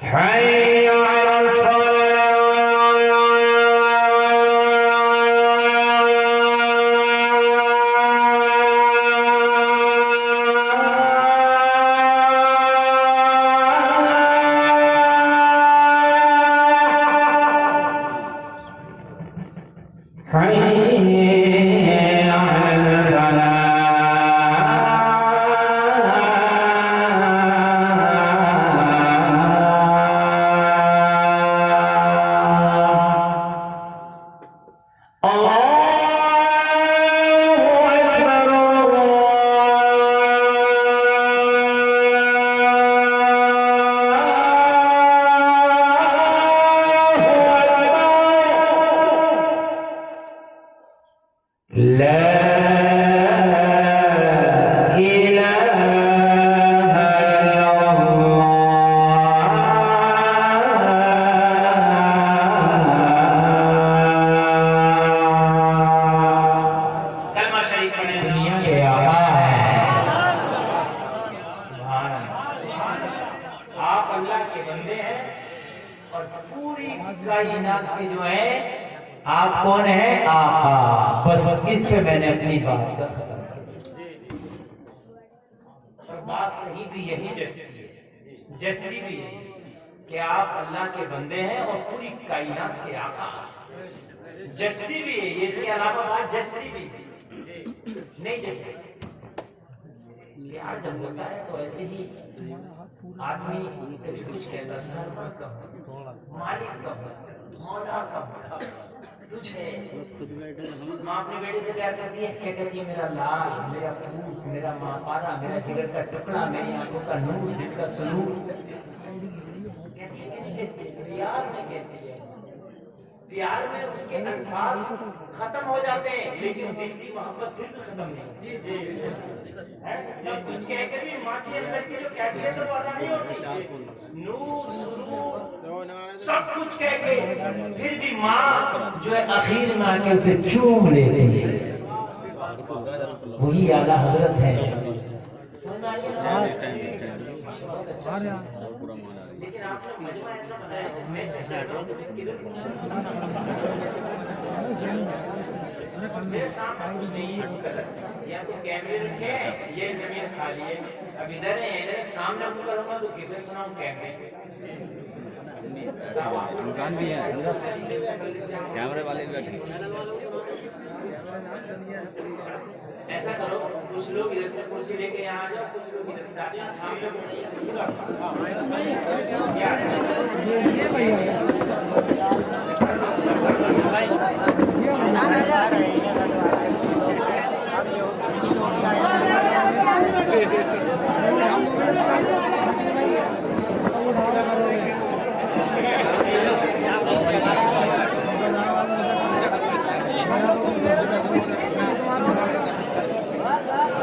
حي على آپ کون ہیں؟ آقا. بس اس پہ میں نے اپنی بات کا ختم کر اور بات صحیح بھی یہی جچری بھی یہی کہ آپ اللہ کے بندے ہیں اور پوری کائنات کے آقا. جچری بھی ہے، اس کے علاوہ بات جچری بھی نہیں جچری. آج جب ہوتا ہے تو ایسے ہی آدمی کبھی کچھ کہتا سر مالک کا مولا کا تجھے ماں اپنے بیٹے سے پیار کرتی ہے، کیا کہتی ہے؟ میرا لال، میرا پھول، میرا ماں پادا، میرا جگر کا ٹکڑا، میری آنکھوں کا نور، جس کا سلوک. کہتی ہے کہ نہیں کہتی ہے؟ پیار میں کہتی ہے. پیار میں اس کے الفاظ ختم ہو جاتے ہیں لیکن دل کی محبت پھر بھی ختم نہیں. سب کچھ کہہ کے بھی ماں کے اندر کی جو کیفیت وہ ادا نہیں ہوتی. نور، سرور، سب کچھ کہہ کے پھر بھی ماں جو ہے اخیر میں آ کے اسے چوم لیتی ہے. وہی اعلیٰ حضرت ہے. لیکن آپ سے مجمع ایسا بنایا ہے میں چاہتا ہوں میرے سامنے کچھ نہیں ہے. یا تو کیمرے رکھیں، یہ زمین خالی ہے. اب ادھر ہے، ادھر سامنے ہوں کروں گا تو کسے سناؤں کیمرے؟ انسان بھی ہے، کیمرے والے بھی بیٹھے. ایسا کرو کچھ لوگ ادھر سے کرسی لے کے یہاں آ جاؤ، کچھ لوگ ادھر سے آ جاؤ سامنے.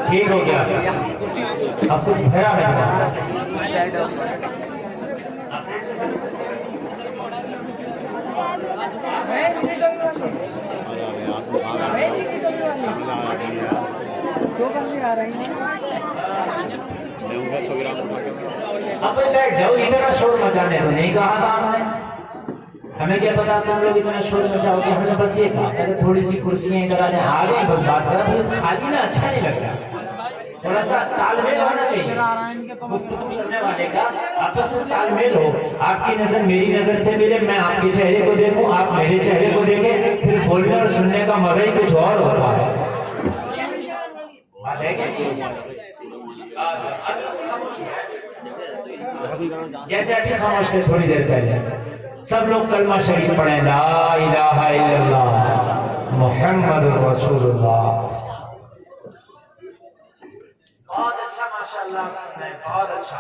ٹھیک ہو گیا، اب تو بھرا رہے گا. اب بیٹھ جاؤ، اتنا شور مچانے تو نہیں کہا تھا ہم نے. ہمیں کیا پتا تم لوگ اتنا شور مچاؤ گے. ہم نے بس یہ کہا کہ تھوڑی سی کرسیاں ادھر آ گئی بس بات کرا. خالی نا اچھا نہیں لگ رہا. تھوڑا سا تال میل ہونا چاہیے گفتگو کرنے والے کا. آپس میں تال میل ہو. آپ کی نظر میری نظر سے ملے، میں آپ کے چہرے کو دیکھوں، آپ میرے چہرے کو دیکھیں. پھر بولنے اور سننے کا مزہ ہی کچھ اور ہوتا ہے. جیسے ابھی خاموش تھے تھوڑی دیر پہلے، سب لوگ کلمہ شریف پڑھیں، لا الہ الا اللہ محمد رسول اللہ. بہت اچھا، ماشاءاللہ سن رہے ہیں، بہت اچھا.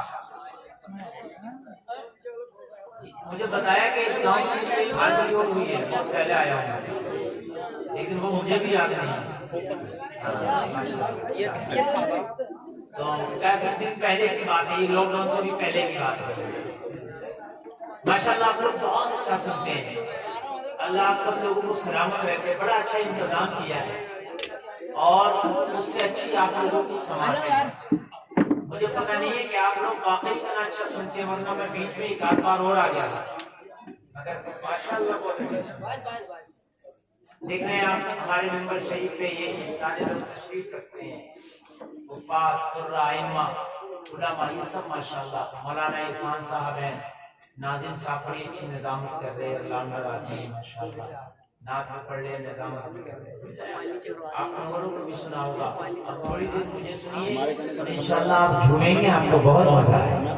مجھے بتایا کہ اس گاؤں میں ایک حاضری ہوئی ہے، بہت پہلے آیا ہوں لیکن وہ مجھے بھی یاد نہیں. تو کافی دن پہلے کی بات ہے، لاک ڈاؤن سے بھی پہلے کی بات ہے. ماشاءاللہ آپ لوگ بہت اچھا سنتے ہیں. اللہ آپ سب لوگوں کو سلامت رکھے. بڑا اچھا انتظام کیا ہے اور اس سے اچھی آپ لوگوں کی سماعت ہے. مجھے پتہ نہیں ہے کہ آپ لوگ واقعی اتنا اچھا سنتے ہیں، ورنہ میں بیچ میں ایک آدھ بار اور آ گیا تھا، مگر ماشاءاللہ بہت اچھا۔ دیکھ رہے ہیں آپ ہمارے ممبر شریف پہ یہ سارے لوگ تشریف رکھتے ہیں، حفاظ، قرہ، ائمہ، علماء، یہ سب ماشاءاللہ۔ مولانا عرفان صاحب ہیں، ناظم صاحب بڑی اچھی نظامت کر رہے ہیں، اللہ نور آدمی ہیں ماشاءاللہ، نعت بھی پڑھ رہے ہیں، نظامت بھی کر رہے ہیں۔ آپ لوگوں کو بھی سنا ہوگا، اب تھوڑی دیر مجھے سنیے اور انشاءاللہ آپ جھومیں گے، آپ کو بہت مزہ آئے گا،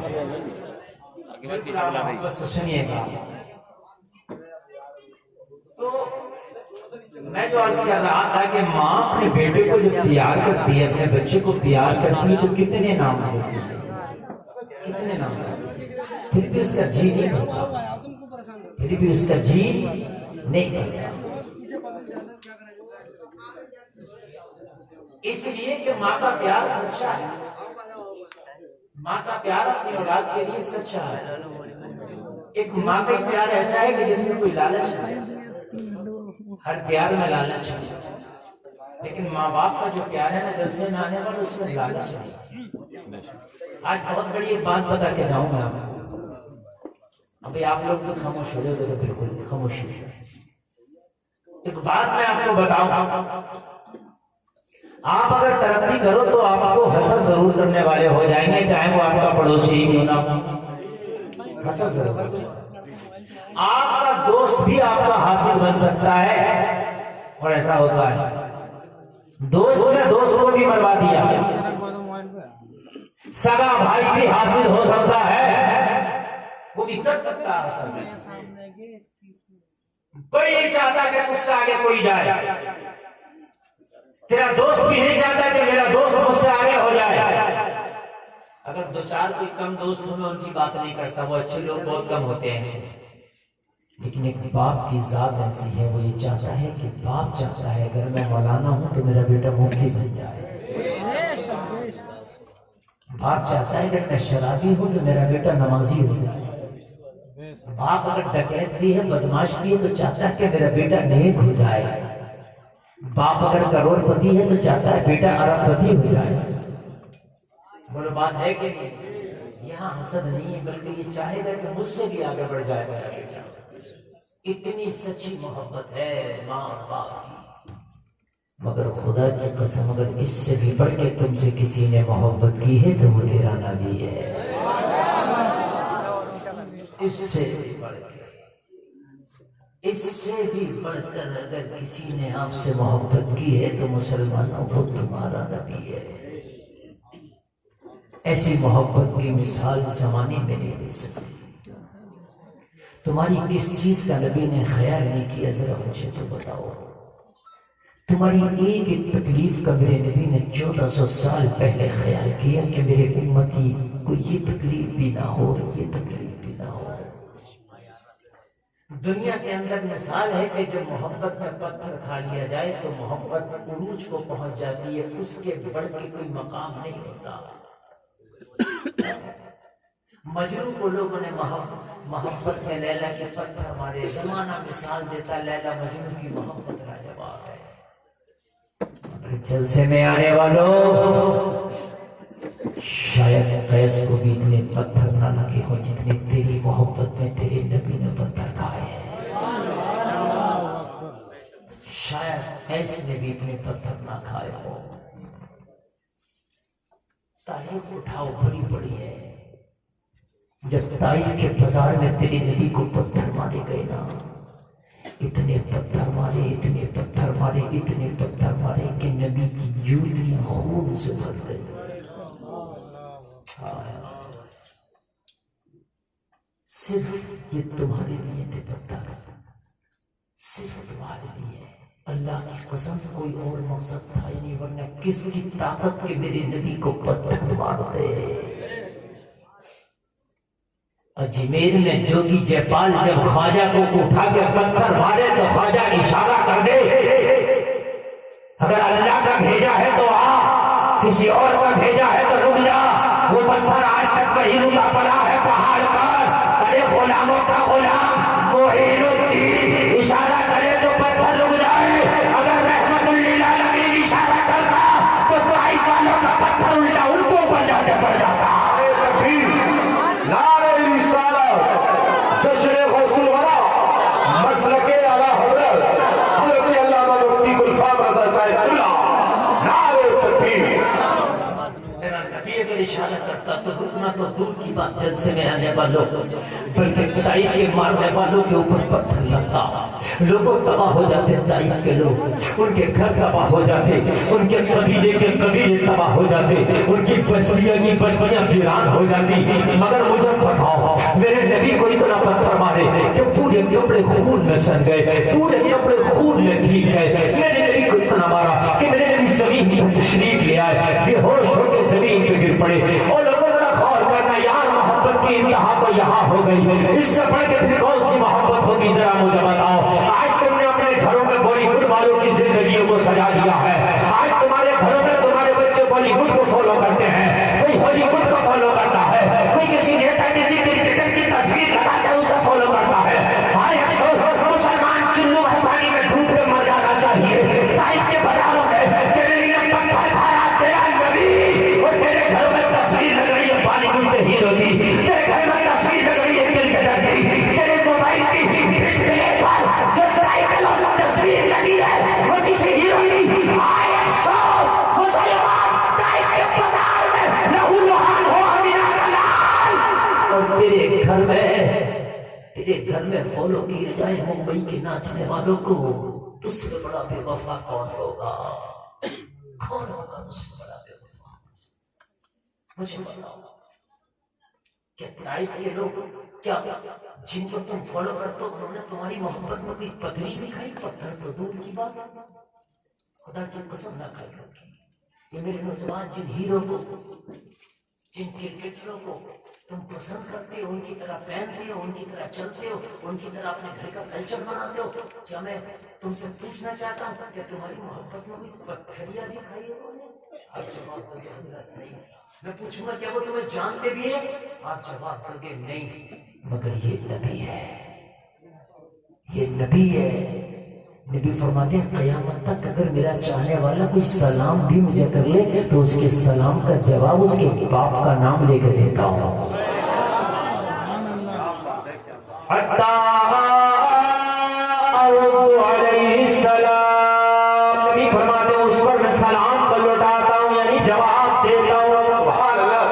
بس سنیے گا۔ تو میں جو عرض کر رہا تھا کہ ماں اپنے بیٹے کو جب پیار کرتی ہے، اپنے بچے کو پیار کرتی ہے، تو کتنے نام دیتی ہے، کتنے نام دیتی ہے، پھر بھی اس کا جی نہیں کرتا، پھر بھی اس کا جی نہیں کرتا، اس لیے کہ ماں کا پیار سچا ہے، ماں کا پیار اپنی اولاد کے لیے سچا ہے۔ ایک ماں کا پیار ایسا ہے کہ جس میں کوئی لالچ نہیں، ہر پیار میں لالچ ہے، لیکن ماں باپ کا جو پیار ہے نا جلسے میں آنے والا، اس میں لالچ نہیں۔ آج بہت بڑی ایک بات بتا کے جاؤں میں آپ کو، ابھی آپ لوگ بھی خاموش ہو جائے، بالکل خاموشی سے ایک بات میں آپ کو بتاؤں، آپ اگر ترقی کرو تو آپ کو حسد ضرور کرنے والے ہو جائیں گے، چاہے وہ آپ کا پڑوسی ہی کیوں نہ ہو، حسد ضرور۔ آپ کا دوست بھی آپ کا حاسد بن سکتا ہے، اور ایسا ہوتا ہے، دوست نے دوست کو بھی مروا دیا، سگا بھائی بھی حاسد ہو سکتا ہے، وہ بھی کر سکتا ہے۔ کوئی نہیں چاہتا کہ تجھ سے آگے کوئی جائے، تیرا دوست بھی نہیں چاہتا کہ میرا دوست مجھ سے آگے ہو جائے۔ اگر دو چار کوئی کم دوست ہوں میں ان کی بات نہیں کرتا، وہ اچھے لوگ بہت کم ہوتے ہیں ایسے، لیکن ایک باپ کی ذات ایسی ہے، وہ یہ چاہتا ہے کہ باپ چاہتا ہے اگر میں مولانا ہوں تو میرا بیٹا مفتی بن جائے، باپ چاہتا ہے اگر میں شرابی ہوں تو میرا بیٹا نمازی ہو جائے، باپ اگر ڈکیت بھی ہے، بدماش بھی ہے، تو چاہتا ہے کہ میرا بیٹا نیک ہو جائے، باپ اگر کروڑ پتی ہے تو چاہتا ہے بیٹا ارب پتی ہو جائے۔ بولو بات ہے کہ نہیں؟ یہاں حسد نہیں ہے، بلکہ یہ چاہے گا کہ مجھ سے بھی آگے بڑھ جائے میرا بیٹا۔ اتنی سچی محبت ہے ماں اور باپ کی، مگر خدا کی قسم اگر اس سے بھی بڑھ کے تم سے کسی نے محبت کی ہے تو وہ تیرا نبی ہے، اس سے بھی بڑھ کے، اس سے بھی بڑھ کر اگر کسی نے آپ سے محبت کی ہے تو مسلمانوں کو تمہارا نبی ہے۔ ایسی محبت کی مثال زمانے میں نہیں دے سکتی۔ تمہاری کس چیز کا نبی نے خیال نہیں کیا، ذرا مجھے تو بتاؤ۔ تمہاری ایک ایک تکلیف کا میرے نبی نے 1400 سال پہلے خیال کیا کہ میرے امتی کو یہ تکلیف بھی نہ ہو، یہ تکلیف بھی نہ ہو۔ دنیا کے اندر مثال ہے کہ جب محبت میں پتھر کھا لیا جائے تو محبت عروج کو پہنچ جاتی ہے، اس کے بڑھ کے کوئی مقام نہیں ہوتا۔ مجنون کو لوگوں نے محبت میں لیلا کے پتھر مارے، زمانہ مثال دیتا لیلا مجنون کی محبت لاجواب ہے، مگر جلسے میں آنے والوں شاید قیس کو بھی اتنے پتھر نہ لگے ہو جتنے تیری محبت میں تیرے نبی نے پتھر کھائے ہیں، شاید قیس نے بھی اتنے پتھر نہ کھائے ہو۔ تاریخ اٹھاؤ، بڑی بڑی ہے، جب طائف کے بازار میں تیرے نبی کو پتھر مارے گئے نا، اتنے پتھر مارے، اتنے پتھر مارے، اتنے پتھر مارے کہ نبی کی جوتیاں خون سے بھر گئی۔ صرف یہ تمہارے لیے تھے پتھر، صرف تمہارے لیے، اللہ کی قسم کوئی اور مقصد تھا ہی نہیں، ورنہ کس کی طاقت کے میرے نبی کو پتھر مار دے۔ اجمیر میں جوگی جے پال جب خواجہ کو اٹھا کے پتھر مارے تو خواجہ اشارہ کر دے اگر اللہ کا بھیجا ہے تو آ، کسی اور کا بھیجا ہے تو رک جا۔ وہ پتھر آج تک وہی رکا پڑا ہے پہاڑ پر، ارے غلاموں کا غلام معین الدین اشارہ کرے تو پتھر رک جائے، اگر رحمت للعالمین اشارہ کر رہا تو طائف والوں کا پتھر الٹا ان کو اوپر جا کے پڑ جاتا۔ جایا کرتا تو رکنا تو دور کی بات جلسے میں آنے والوں بلکہ طائف کے مارنے والوں کے اوپر پتھر لگتا، لوگوں تباہ ہو جاتے، طائف کے لوگ ان کے گھر تباہ ہو جاتے، ان کے قبیلے تباہ ہو جاتے، ان کی بستیاں ویران ہو جاتی، مگر مجھے بتاؤ میرے نبی کو اتنا پتھر مارے کہ پورے کپڑے خون میں سن گئے، پورے کپڑے خون میں بھیگ گئے، میرے نبی کو اتنا مارا کہ میرے نبی زمین پر تشریف لے آئے، بے ہوش ہو کے زمین پہ گر پڑے۔ اور لوگوں ذرا غور کرنا یار، محبت کی انتہا تو یہاں ہو گئی، اس سے بڑھ کے پھر کون سی محبت ہوگی ذرا مجھے بتاؤ۔ آج تم نے اپنے گھروں میں بالی ووڈ والوں کی زندگیوں کو سجا دیا ہے، آج تمہارے گھروں میں تمہارے بچے بالی ووڈ کو فالو کرتے ہیں، کوئی ہالی ووڈ کو فالو کرتا ہے، کوئی کسی نیتا کسی کرکٹر کی تصویر لگا کر اسے فالو کرتا ہے۔ ہائے افسوس، مسلمان چلو ہے پانی میں ڈوب کے مر جانا چاہیے۔ طائف کے بازاروں میں تیرے لیے پتھر کھایا تیرا نبی، اور تیرے گھر میں تصویر لگ رہی ہے بالی ووڈ کے ہیرو کی، تیرے گھر میں تصویر لگ رہی ہے کرکٹر کی، تیرے موبائل کی ڈسپلے پر جو ٹائٹل اور تصویر لگی ہے وہ کسی ہیرو کی۔ ہائے افسوس، مسلمان طائف کے بازار میں لہو لہان ہو امینا کا لال، اور تیرے گھر میں فالو کیے جائے ممبئی کے ناچنے والوں کو۔ تجھ سے بڑا بے وفا کون ہوگا؟ کون ہوگا تجھ سے بڑا بے وفا؟ مجھے بتاؤ، کیا طائف کے لوگ کیا جن کو تم فالو کرتے ہو انہوں نے تمہاری محبت میں کوئی پتھری بھی کھائی؟ پتھر تو دور کی بات، خدا کی قسم نہ کھائی ہوگی۔ یہ میرے نوجوان جن ہیرو کو، جن کرکٹروں کو تم پسند کرتے ہو، ان کی طرح پہنتے ہو، ان کی طرح چلتے ہو، ان کی طرح اپنے گھر کا کلچر بناتے ہو، کیا میں تم سے پوچھنا چاہتا ہوں کہ تمہاری محبت میں کوئی پتھریاں بھی کھائی ہو؟ آپ جواب دو گے حضرت نہیں۔ میں پوچھوں گا کیا وہ تمہیں جانتے بھی ہیں؟ آپ جواب دو گے نہیں، مگر یہ نبی ہے، یہ نبی ہے۔ نبی فرماتے ہیں قیامت تک اگر میرا چاہنے والا کوئی سلام بھی مجھے کر لے تو اس کے سلام کا جواب اس کے باپ کا نام لے کے دیتا ہوں۔ علیہ السلام، نبی فرماتے ہیں اس پر میں سلام کو لوٹاتا ہوں، یعنی جواب دیتا ہوں۔ سبحان اللہ۔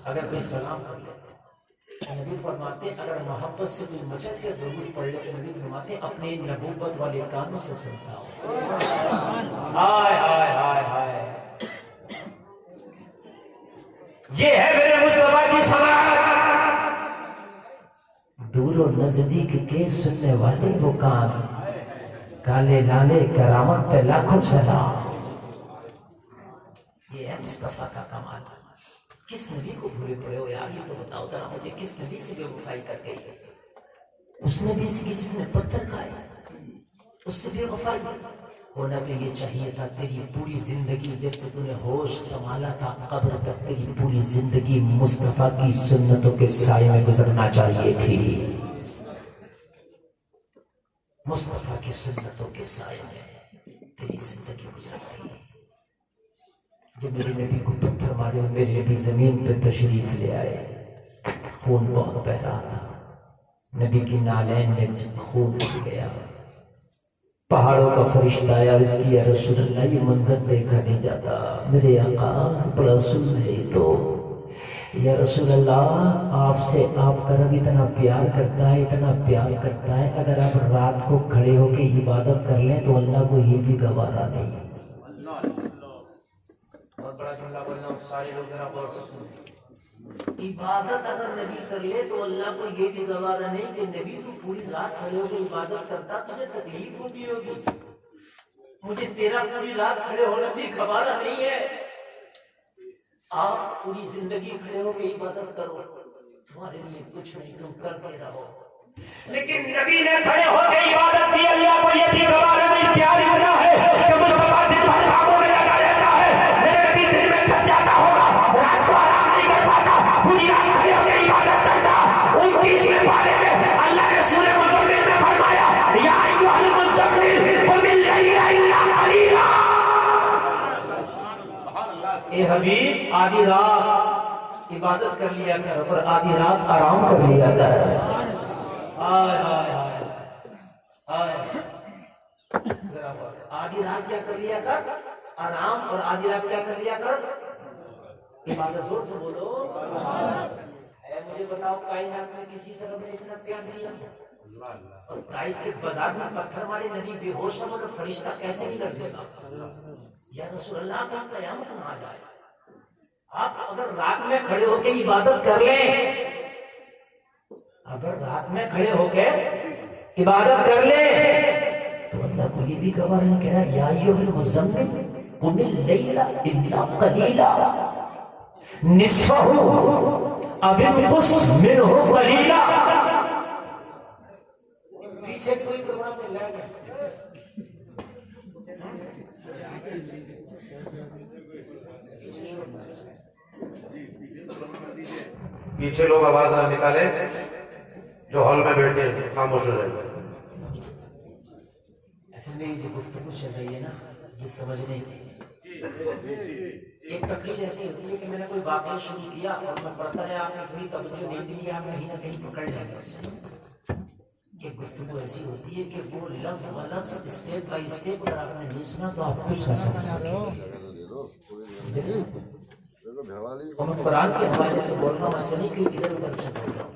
اگر کوئی سلام کر لے، نبی فرماتے ہیں اگر محبت سے کوئی مچل کے ضرور پڑھ لے تو نبی فرماتے ہیں اپنے نبوت والے کانوں سے سنتا ہوں۔ ہائے ہائے ہائے ہائے، یہ ہے میرے مصطفیٰ کی سماعت۔ دور و نزدیک کے سننے والے وہ کان، کالے لالے کرامت پہ لاکھوں سلام۔ یہ ہے مصطفیٰ کا کمال۔ کس نبی کو بھولے پڑے ہو یار؟ یہ تو بتاؤ ذرا مجھے، کس نبی سے بے وفائی کر گئی؟ اس نبی سے جس نے پتھر کھائے، اس سے بے وفائی ہونا بھی یہ چاہیے تھا۔ تیری پوری زندگی جب سے تو نے ہوش سنبھالا تھا قبر تک تیری پوری زندگی مصطفیٰ کی سنتوں کے سائے میں گزرنا چاہیے تھی، مصطفیٰ کی سنتوں کے سائے میں تیری زندگی گزر رہی ہے۔ جب میرے نبی کو پتھر مارے، میرے نبی زمین پہ تشریف لے آئے، خون بہت بہ رہا تھا، نبی کی نالین میں خون گر گیا، پہاڑوں کا فرشتہ آیا، اس کی یا رسول اللہ یہ منظر دیکھا نہیں جاتا، میرے آقا بڑا ظلم ہے تو، یا رسول اللہ آپ سے آپ کا رب اتنا پیار کرتا ہے، اتنا پیار کرتا ہے، اگر آپ رات کو کھڑے ہو کے عبادت کر لیں تو اللہ کو یہ بھی گوارا نہیں۔ بڑا جملہ بولنا، سارے لوگ ذرا غور سے سنیں۔ عبادت اگر نبی کر لے تو اللہ کو یہ بھی گوارا نہیں کہ نبی تو پوری رات کھڑے ہو کے عبادت کرتا، تجھے تکلیف ہوتی ہوگی، مجھے تیرا پوری رات کھڑے ہونا بھی گوارا نہیں ہے۔ آپ پوری زندگی کھڑے ہو کے عبادت کرو، تمہارے لیے کچھ نہیں، تم کرتے رہو، لیکن نبی نے کھڑے ہو کے عبادت کی، اللہ کو یہ بھی گوارا نہیں۔ پیار اتنا ہے کہ مصطفیٰ دن بھر کاموں میں لگا رہتا ہے، میرے نبی دن میں تھک جاتا ہوگا، رات کو آرام نہیں کر پاتا، پوری رات کھڑے ہو کے عبادت کرتا۔ 29ویں پارے میں اللہ نے سورہ مزمل میں فرمایا یا ایھا المزمل قم اللیل الا قلیلا، اے حبیب آدھی رات عبادت کر لیا کر اور آدھی رات آرام کر لیا کر۔ ہائے ہائے ہائے آدھی رات کیا کر لیا کر؟ آرام، اور آدھی رات کیا کر لیا کر؟ عبادت زور سے بولو اے مجھے بتاؤ کائنات میں کسی سے رب نے اتنا پیار دیا؟ اور طائف کے بازار میں پتھر والے نبی بے ہوش ہو تو فرشتہ کیسے نہیں لگ سکتا؟ یا رسول اللہ کا قیامت نہ آ جائے. آپ اگر رات میں کھڑے ہو کے عبادت کر لیں، اگر رات میں کھڑے ہو کے عبادت کر لیں تو اللہ کو یہ بھی گوارا نہیں کہہ رہا یا ایھا المزمل قم اللیل الا قلیلا نصفہ او انقص منہ قلیلا. پیچھے کوئی پروگرام چل رہا ہے پیچھے لوگ آواز نہ نکالے، جو ہال میں بیٹھے خاموش ہو جائے. اصل میں جو گفتگو چل رہی ہے نا یہ سمجھنے کی ایک تقریر ایسی ہوتی ہے کہ میں نے کوئی واقعہ شروع کیا اور میں پڑھتا رہا، آپ نے تھوڑی توجہ نہیں دی، آپ کہیں نہ کہیں پکڑ لیں گے اسے. ایک گفتگو ایسی ہوتی ہے کہ وہ لفظ و لفظ اسٹیپ بائی اسٹیپ اگر آپ نے نہیں سنا تو آپ کچھ نہ سمجھ سکیں. اور میں قرآن کے حوالے سے بول رہا ہوں، ایسا نہیں کہ ادھر ادھر سے بول رہا ہوں.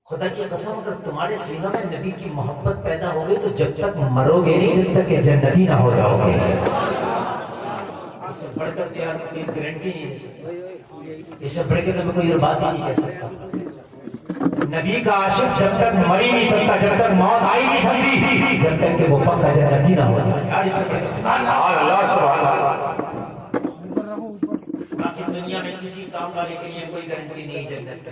خدا کی قسم اگر تمہارے سینہ میں نبی کی محبت پیدا ہو گئی تو جب تک مرو گے نہیں جب تک کہ جنتی نہ ہو جاؤ گے. اس سے بڑھ کر کے آپ کوئی گارنٹی نہیں دے سکتے، اس سے بڑھ کے میں کوئی بات ہی نہیں کہہ سکتا. نبی کا عاشق جب تک مر ہی نہیں سکتا، جب تک موت آئی نہیں سکتی، جب تک کہ وہ پکا جنتی نہ ہو جائے. اللہ سبحان اللہ. باقی دنیا میں کسی کام والے کے لیے کوئی گارنٹی نہیں جنت کی،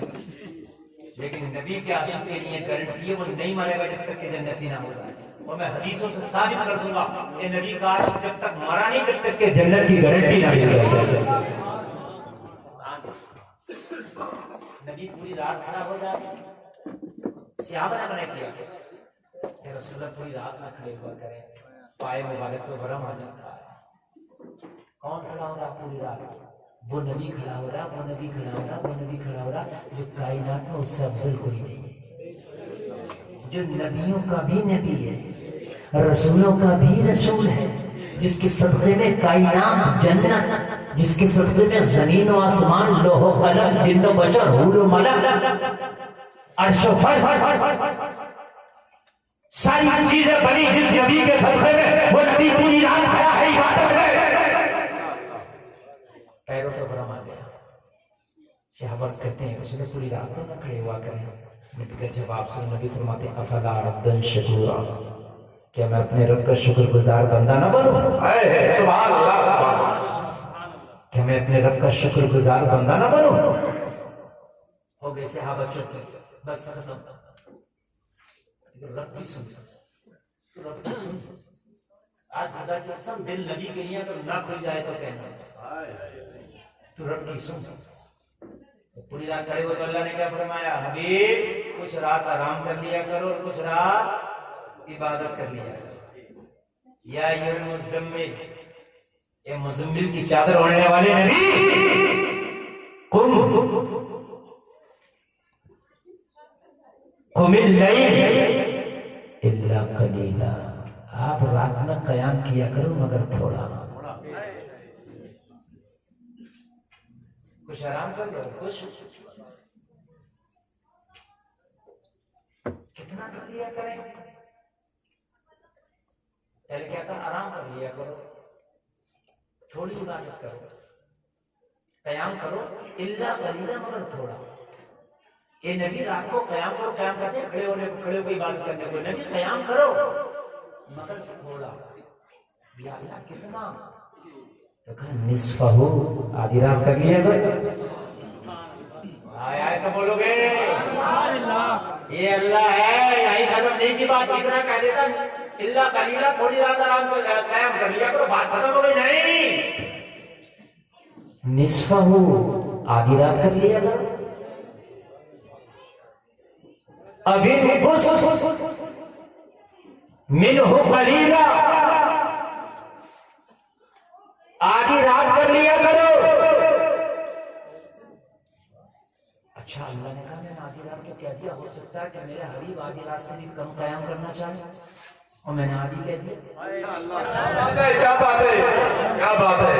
لیکن نبی کے عاشق کے لیے گارنٹی ہے وہ نہیں مرے گا جب تک کہ جنتی نہ ہو جائے. اور میں حدیثوں سے ثابت کر دوں گا کہ نبی کا عاشق جب تک مرا نہیں جب تک کہ جنت کی گارنٹی نہ مل جائے. نبی پوری رات کھڑا ہو جائے، صحابہ نے منع کیا کہ رسول اللہ پوری رات نہ کھڑے ہوا کریں، پائے مبارک کو ورم آ جاتا ہے. کون کھڑا ہو رہا پوری رات؟ وہ نبی کھڑا ہو رہا، وہ نبی کھڑا ہو رہا، وہ نبی کھڑا ہو رہا جو کائنات میں اس سے افضل کوئی نہیں ہے، جو نبیوں کا بھی نبی ہے، رسولوں کا بھی رسول ہے، جس کے صدقے میں کائنات جنت، جس کے صدقے میں زمین و آسمان، لوح و قلم، جن و بشر، حور و ملک، عرش و فرش، ساری چیزیں بنی جس نبی کے صدقے میں. وہ نبی پوری رات کھڑا ہے عبادت میں، پیروں پر برہم آ گیا. صحابہ کہتے ہیں رسول پوری رات تو نہ کھڑے ہوا کریں. نبی کا جواب سن نبی فرماتے ہیں افلا عبدا شکورا، کیا میں اپنے رب کا شکر گزار بندہ نہ بنوں؟ سبحان اللہ. کیا میں اپنے رب کا شکر گزار بندہ نہ بنوں؟ ہو گئے صحابہ چپ، بس ختم. رب کی سن، رب کی سن. آج خدا کی قسم دل نبی کے لیے اگر نہ کھل جائے تو کہنا تو رب کی سن. پوری رات کھڑے ہو تو اللہ نے کیا فرمایا؟ حبیب کچھ رات آرام کر لیا کرو اور کچھ رات عبادت کر لیا کرو. یا ایھا المزمل، اے مزمل کی چادر اوڑھنے والے نبی، قم اللیل الا قلیلا، آپ رات میں قیام کیا کرو مگر تھوڑا. کچھ آرام کر لو، کچھ کتنا کر لیا کریں. پہلے کیا تھا؟ آرام کر لیا کرو، تھوڑی عبادت کرو، قیام کرو الا قلیلا مگر تھوڑا. اے نبی رات کو قیام کرو، قیام کرتے کھڑے ہو کے عبادت کرنے کو. نبی قیام کرو مگر تھوڑا. یا اللہ کتنا؟ تو کہا نصفہ، آدھی رات کر لیا کرو. آئے آئے تو بولو گے یہ اللہ ہے، یہی ختم نہیں کی بات. اتنا کہہ دیتا الا قلیلا، تھوڑی رات آرام کر قیام کر لیا کرو، بات ختم ہو گئی. نہیں، نصفہ آدھی رات کر لیا کرو. ابھی منہ قلیلا، آدھی رات کر لیا کرو. اچھا اللہ نے کہا میں نے آدھی رات کو کہہ دیا، ہو سکتا ہے کہ میرے حبیب آدھی رات سے بھی کم قیام کرنا چاہے اور میں نے آدھی کہہ دیا. کیا بات ہے، کیا بات ہے.